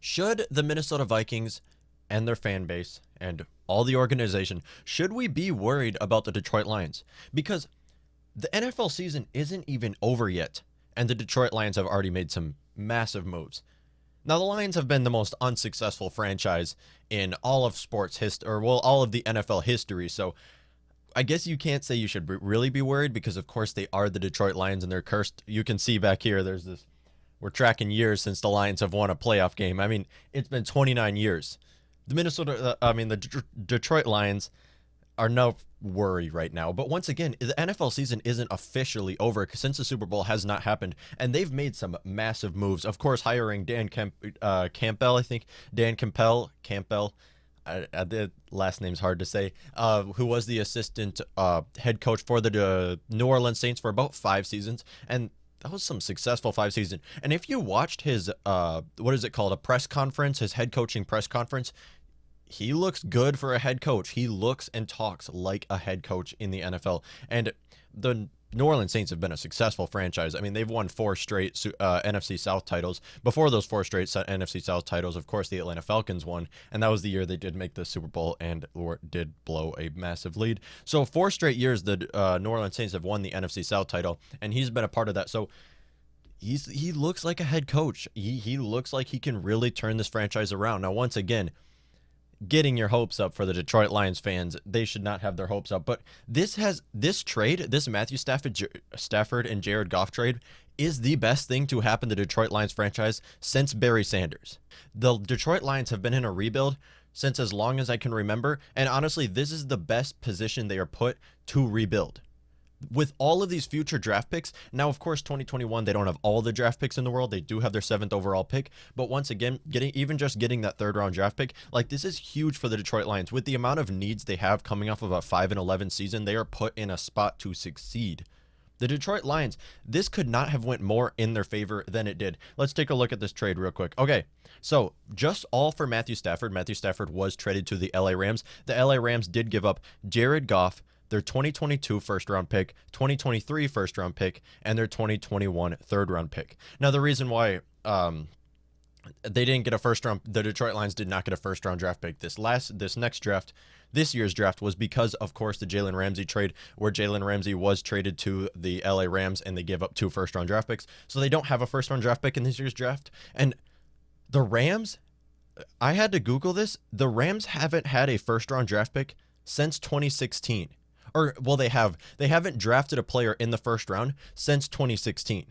Should the Minnesota Vikings and their fan base and all the organization, should we be worried about the Detroit Lions? Because the NFL season isn't even over yet, and the Detroit Lions have already made some massive moves. Now, the Lions have been the most unsuccessful franchise in all of sports history, or well, all of the NFL history. So I guess you can't say you should really be worried because, of course, they are the Detroit Lions and they're cursed. You can see back here, there's this, we're tracking years since the Lions have won a playoff game. I mean, it's been 29 years. The Detroit Lions are no worry right now. But once again, the NFL season isn't officially over since the Super Bowl has not happened, and they've made some massive moves. Of course, hiring Campbell, I think Dan Campbell. The last name's hard to say. Who was the assistant head coach for the New Orleans Saints for about 5 seasons, and that was some successful 5 seasons. And if you watched his what is it called, a press conference, his head coaching press conference, he looks good for a head coach. He looks and talks like a head coach in the NFL. And the New Orleans Saints have been a successful franchise. I mean, they've won 4 straight NFC South titles. Before those 4 straight NFC South titles, of course, the Atlanta Falcons won, and that was the year they did make the Super Bowl and did blow a massive lead. So 4 straight years, the New Orleans Saints have won the NFC South title, and he's been a part of that. So he looks like a head coach. He looks like he can really turn this franchise around. Now, once again, getting your hopes up for the Detroit Lions fans, they should not have their hopes up. But this trade, this Matthew Stafford and Jared Goff trade, is the best thing to happen to the Detroit Lions franchise since Barry Sanders. The Detroit Lions have been in a rebuild since as long as I can remember, and honestly, this is the best position they are put to rebuild. With all of these future draft picks, now of course 2021 they don't have all the draft picks in the world. They do have their 7th overall pick, but once again, getting that 3rd round draft pick, like, this is huge for the Detroit Lions. With the amount of needs they have coming off of a 5-11 season, they are put in a spot to succeed. The Detroit Lions, this could not have went more in their favor than it did. Let's take a look at this trade real quick. Okay, so just all for Matthew Stafford. Matthew Stafford was traded to the LA Rams. The LA Rams did give up Jared Goff, their 2022 first-round pick, 2023 first-round pick, and their 2021 third-round pick. Now, the reason why they didn't get a first-round, the Detroit Lions did not get a first-round draft pick this year's draft, was because, of course, the Jalen Ramsey trade, where Jalen Ramsey was traded to the LA Rams, and they gave up 2 first-round draft picks. So they don't have a first-round draft pick in this year's draft. And the Rams, I had to Google this, the Rams haven't had a first-round draft pick since 2016. Or, well, they haven't drafted a player in the first round since 2016.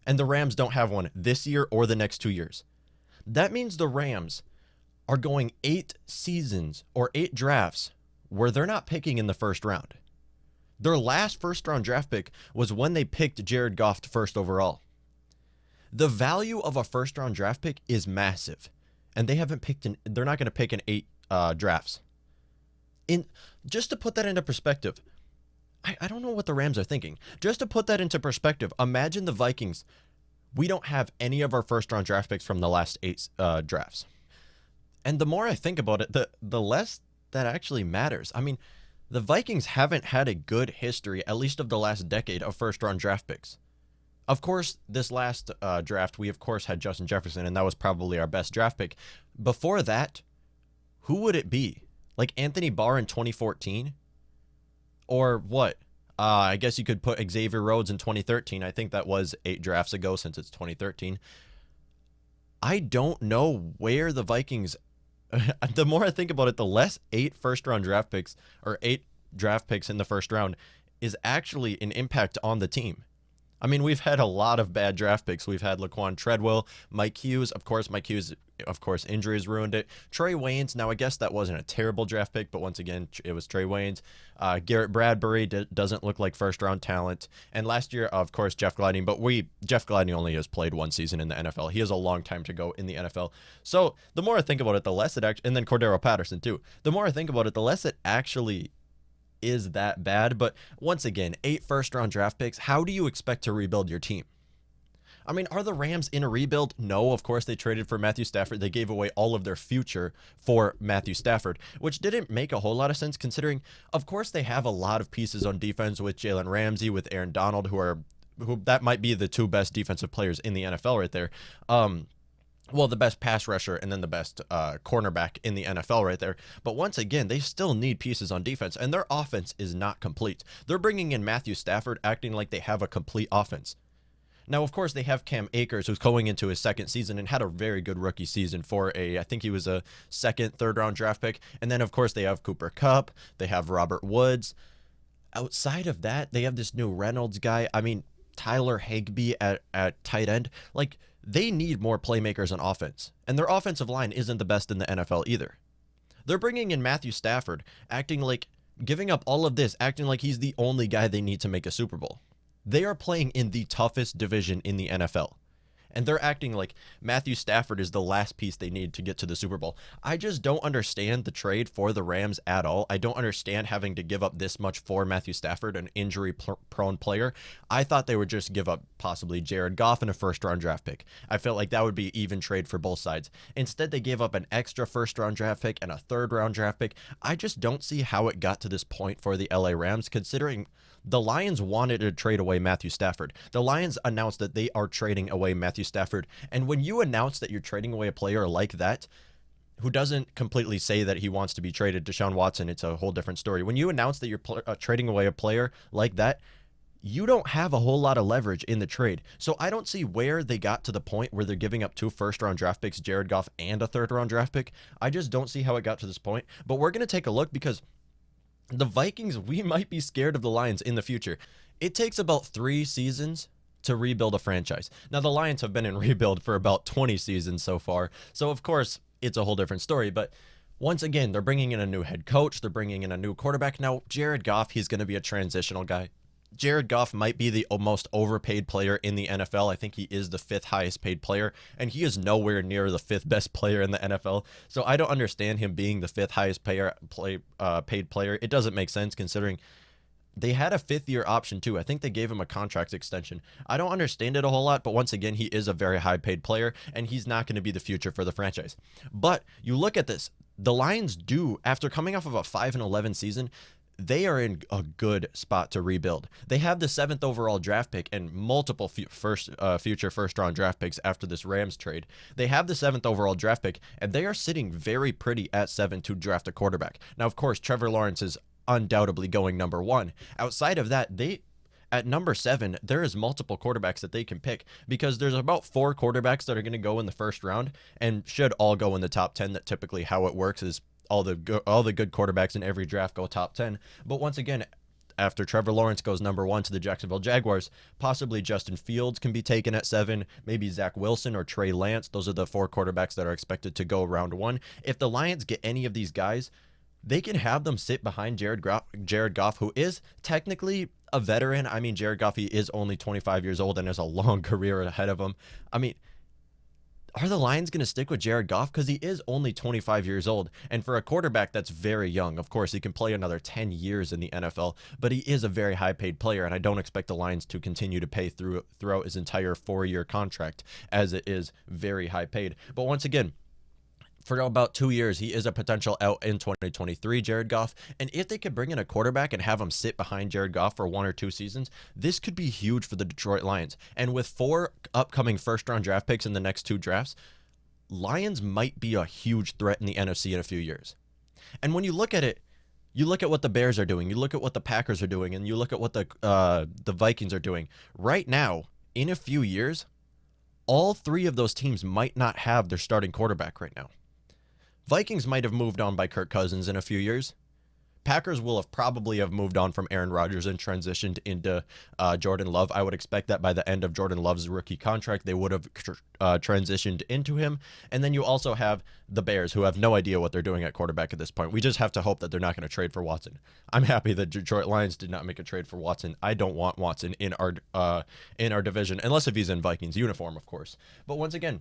And the Rams don't have one this year or the next 2 years. That means the Rams are going 8 seasons or 8 drafts where they're not picking in the first round. Their last first round draft pick was when they picked Jared Goff first overall. The value of a first round draft pick is massive. And they're not going to pick in 8 drafts. Just to put that into perspective, I don't know what the Rams are thinking. Just to put that into perspective, imagine the Vikings. We don't have any of our first-round draft picks from the last 8 drafts. And the more I think about it, the less that actually matters. I mean, the Vikings haven't had a good history, at least of the last decade, of first-round draft picks. Of course, this last draft, we of course had Justin Jefferson, and that was probably our best draft pick. Before that, who would it be? Like Anthony Barr in 2014? Or what? I guess you could put Xavier Rhodes in 2013. I think that was 8 drafts ago since it's 2013. I don't know where the Vikings... The more I think about it, the less 8 first-round draft picks, or 8 draft picks in the first round, is actually an impact on the team. I mean, we've had a lot of bad draft picks. We've had Laquan Treadwell, Mike Hughes. Of course, injuries ruined it. Trey Waynes. Now, I guess that wasn't a terrible draft pick, but once again, it was Trey Waynes. Garrett Bradbury doesn't look like first-round talent. And last year, of course, Jeff Gladney. But Jeff Gladney only has played 1 season in the NFL. He has a long time to go in the NFL. So the more I think about it, the less it actually... And then Cordero Patterson, too. The more I think about it, the less it actually is that bad. But once again, 8 first-round draft picks. How do you expect to rebuild your team? I mean, are the Rams in a rebuild? No, of course they traded for Matthew Stafford. They gave away all of their future for Matthew Stafford, which didn't make a whole lot of sense considering, of course, they have a lot of pieces on defense with Jalen Ramsey, with Aaron Donald, who that might be the 2 best defensive players in the NFL right there. well, the best pass rusher and then the best cornerback in the NFL right there. But once again, they still need pieces on defense, and their offense is not complete. They're bringing in Matthew Stafford, acting like they have a complete offense. Now, of course, they have Cam Akers, who's going into his second season and had a very good rookie season for I think he was a second, third round draft pick. And then, of course, they have Cooper Kupp. They have Robert Woods. Outside of that, they have this new Reynolds guy. I mean, Tyler Higbee at tight end. Like, they need more playmakers on offense. And their offensive line isn't the best in the NFL either. They're bringing in Matthew Stafford, acting like, giving up all of this, acting like he's the only guy they need to make a Super Bowl. They are playing in the toughest division in the NFL. And they're acting like Matthew Stafford is the last piece they need to get to the Super Bowl. I just don't understand the trade for the Rams at all. I don't understand having to give up this much for Matthew Stafford, an injury-prone player. I thought they would just give up possibly Jared Goff and a first-round draft pick. I felt like that would be even trade for both sides. Instead, they gave up an extra first-round draft pick and a third-round draft pick. I just don't see how it got to this point for the LA Rams, considering the Lions wanted to trade away Matthew Stafford. The Lions announced that they are trading away Matthew Stafford. And when you announce that you're trading away a player like that, who doesn't completely say that he wants to be traded, Deshaun Watson, it's a whole different story. When you announce that you're trading away a player like that, you don't have a whole lot of leverage in the trade. So I don't see where they got to the point where they're giving up 2 first-round draft picks, Jared Goff, and a third-round draft pick. I just don't see how it got to this point. But we're going to take a look because the Vikings, we might be scared of the Lions in the future. It takes about 3 seasons to rebuild a franchise. Now, the Lions have been in rebuild for about 20 seasons so far. So, of course, it's a whole different story. But once again, they're bringing in a new head coach. They're bringing in a new quarterback. Now, Jared Goff, he's going to be a transitional guy. Jared Goff might be the most overpaid player in the NFL. I think he is the 5th highest paid player, and he is nowhere near the 5th best player in the NFL. So I don't understand him being the 5th highest paid player. It doesn't make sense considering they had a 5th-year option too. I think they gave him a contract extension. I don't understand it a whole lot, but once again, he is a very high-paid player, and he's not going to be the future for the franchise. But you look at this. The Lions do, after coming off of a 5-11 season, they are in a good spot to rebuild. They have the 7th overall draft pick and multiple future first-round draft picks after this Rams trade. They have the 7th overall draft pick, and they are sitting very pretty at 7 to draft a quarterback. Now, of course, Trevor Lawrence is undoubtedly going number 1. Outside of that, at number 7, there is multiple quarterbacks that they can pick because there's about 4 quarterbacks that are going to go in the first round and should all go in the top 10. That typically how it works is all the good quarterbacks in every draft go top 10. But once again, after Trevor Lawrence goes number 1 to the Jacksonville Jaguars, possibly Justin Fields can be taken at 7, maybe Zach Wilson or Trey Lance. Those are the 4 quarterbacks that are expected to go round 1. If the Lions get any of these guys, they can have them sit behind Jared Goff, who is technically a veteran. I mean, Jared Goff, he is only 25 years old and has a long career ahead of him. I mean, are the Lions going to stick with Jared Goff? Because he is only 25 years old. And for a quarterback that's very young, of course, he can play another 10 years in the NFL, but he is a very high-paid player, and I don't expect the Lions to continue to pay throughout his entire 4-year contract, as it is very high-paid. But once again, for about 2 years, he is a potential out in 2023, Jared Goff. And if they could bring in a quarterback and have him sit behind Jared Goff for 1 or 2 seasons, this could be huge for the Detroit Lions. And with 4 upcoming first-round draft picks in the next 2 drafts, Lions might be a huge threat in the NFC in a few years. And when you look at it, you look at what the Bears are doing, you look at what the Packers are doing, and you look at what the Vikings are doing. Right now, in a few years, all 3 of those teams might not have their starting quarterback right now. Vikings might have moved on by Kirk Cousins in a few years. Packers will probably have moved on from Aaron Rodgers and transitioned into Jordan Love. I would expect that by the end of Jordan Love's rookie contract, they would have transitioned into him. And then you also have the Bears, who have no idea what they're doing at quarterback at this point. We just have to hope that they're not going to trade for Watson. I'm happy that Detroit Lions did not make a trade for Watson. I don't want Watson in our division, unless if he's in Vikings uniform, of course. But once again,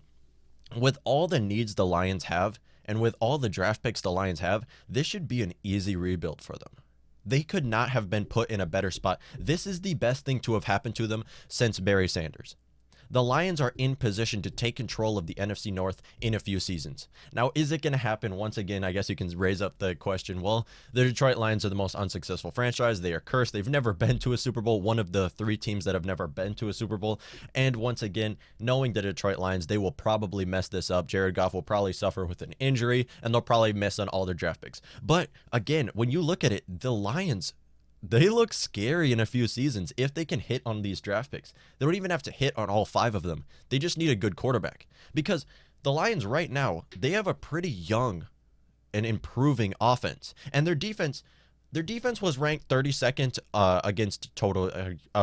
with all the needs the Lions have, and with all the draft picks the Lions have, this should be an easy rebuild for them. They could not have been put in a better spot. This is the best thing to have happened to them since Barry Sanders. the Lions are in position to take control of the NFC North in a few seasons. Now, is it going to happen? Once again, I guess you can raise up the question, well, the Detroit Lions are the most unsuccessful franchise. They are cursed. They've never been to a Super Bowl, one of the 3 teams that have never been to a Super Bowl. And once again, knowing the Detroit Lions, they will probably mess this up. Jared Goff will probably suffer with an injury, and they'll probably miss on all their draft picks. But again, when you look at it, the Lions, they look scary in a few seasons if they can hit on these draft picks. They don't even have to hit on all 5 of them. They just need a good quarterback. Because the Lions right now, they have a pretty young and improving offense. And their defense was ranked 32nd against total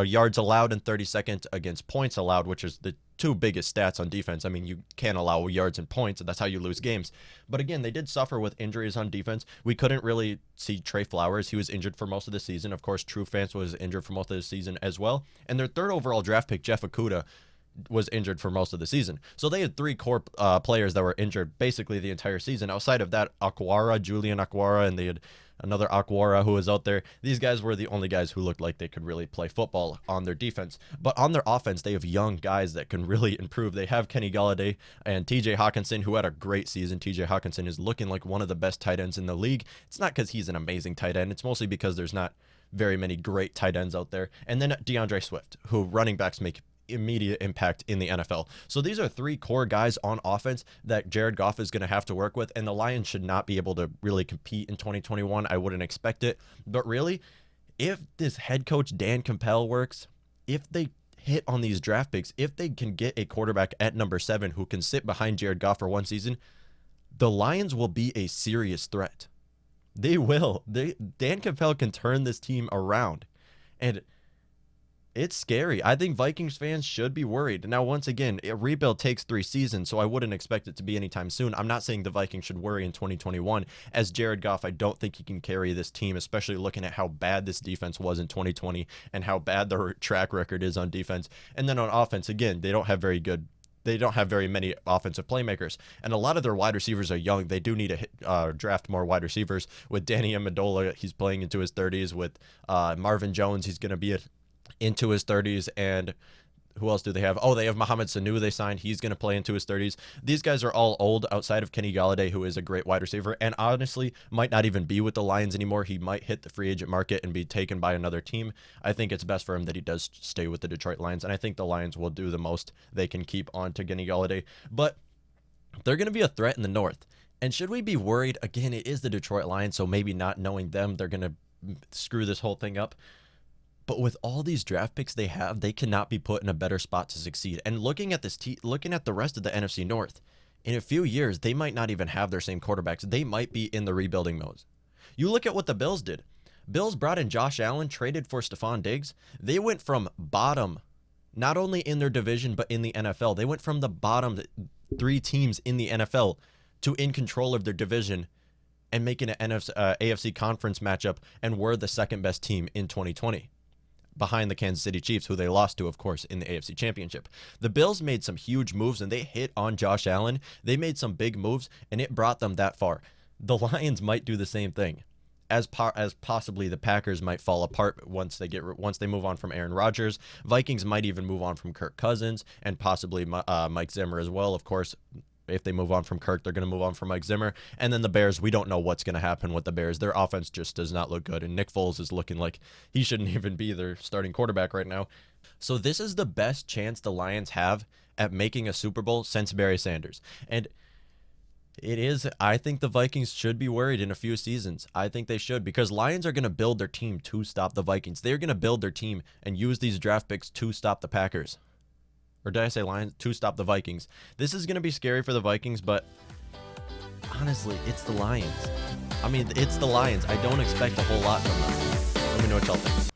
yards allowed and 32nd against points allowed, which is the 2 biggest stats on defense. I mean, you can't allow yards and points, and that's how you lose games. But again, they did suffer with injuries on defense. We couldn't really see Trey Flowers. He was injured for most of the season. Of course, Trufant was injured for most of the season as well. And their 3rd overall draft pick, Jeff Okudah, was injured for most of the season. So they had 3 core players that were injured basically the entire season. Outside of that, Julian Akwara, and they had another Akwara who was out there. These guys were the only guys who looked like they could really play football on their defense. But on their offense, they have young guys that can really improve. They have Kenny Golladay and TJ Hawkinson, who had a great season. TJ Hawkinson is looking like one of the best tight ends in the league. It's not because he's an amazing tight end. It's mostly because there's not very many great tight ends out there. And then DeAndre Swift, who running backs make immediate impact in the NFL. So these are 3 core guys on offense that Jared Goff is going to have to work with, and the Lions should not be able to really compete in 2021. I wouldn't expect it. But really, if this head coach Dan Campbell works, if they hit on these draft picks, if they can get a quarterback at number 7 who can sit behind Jared Goff for 1 season, the Lions will be a serious threat. They will. Dan Campbell can turn this team around. And it's scary. I think Vikings fans should be worried. Now, once again, a rebuild takes 3 seasons, so I wouldn't expect it to be anytime soon. I'm not saying the Vikings should worry in 2021. As Jared Goff, I don't think he can carry this team, especially looking at how bad this defense was in 2020 and how bad their track record is on defense. And then on offense, again, they don't have very many offensive playmakers, and a lot of their wide receivers are young. They do need to draft more wide receivers. With Danny Amendola, he's playing into his 30s. With Marvin Jones, he's going to be into his 30s. And who else do they have? Oh, they have Mohamed Sanu they signed. He's going to play into his 30s. These guys are all old outside of Kenny Golladay, who is a great wide receiver and honestly might not even be with the Lions anymore. He might hit the free agent market and be taken by another team. I think it's best for him that he does stay with the Detroit Lions, and I think the Lions will do the most they can keep on to Kenny Golladay. But they're going to be a threat in the North. And should we be worried? Again, it is the Detroit Lions, so maybe not knowing them, they're going to screw this whole thing up. But with all these draft picks they have, they cannot be put in a better spot to succeed. And looking at looking at the rest of the NFC North, in a few years, they might not even have their same quarterbacks. They might be in the rebuilding mode. You look at what the Bills did. Bills brought in Josh Allen, traded for Stephon Diggs. They went from bottom, not only in their division, but in the NFL. They went from the bottom 3 teams in the NFL to in control of their division and making an AFC conference matchup, and were the second best team in 2020. Behind the Kansas City Chiefs, who they lost to, of course, in the AFC Championship. The Bills made some huge moves, and they hit on Josh Allen. They made some big moves, and it brought them that far. The Lions might do the same thing, as possibly the Packers might fall apart once they move on from Aaron Rodgers. Vikings might even move on from Kirk Cousins, and possibly Mike Zimmer as well, of course. If they move on from Kirk, they're going to move on from Mike Zimmer. And then the Bears, we don't know what's going to happen with the Bears. Their offense just does not look good. And Nick Foles is looking like he shouldn't even be their starting quarterback right now. So this is the best chance the Lions have at making a Super Bowl since Barry Sanders. And it is, I think the Vikings should be worried in a few seasons. I think they should, because Lions are going to build their team to stop the Vikings. They're going to build their team and use these draft picks to stop the Packers. Or did I say Lions? To stop the Vikings. This is going to be scary for the Vikings, but honestly, it's the Lions. I mean, it's the Lions. I don't expect a whole lot from them. Let me know what y'all think.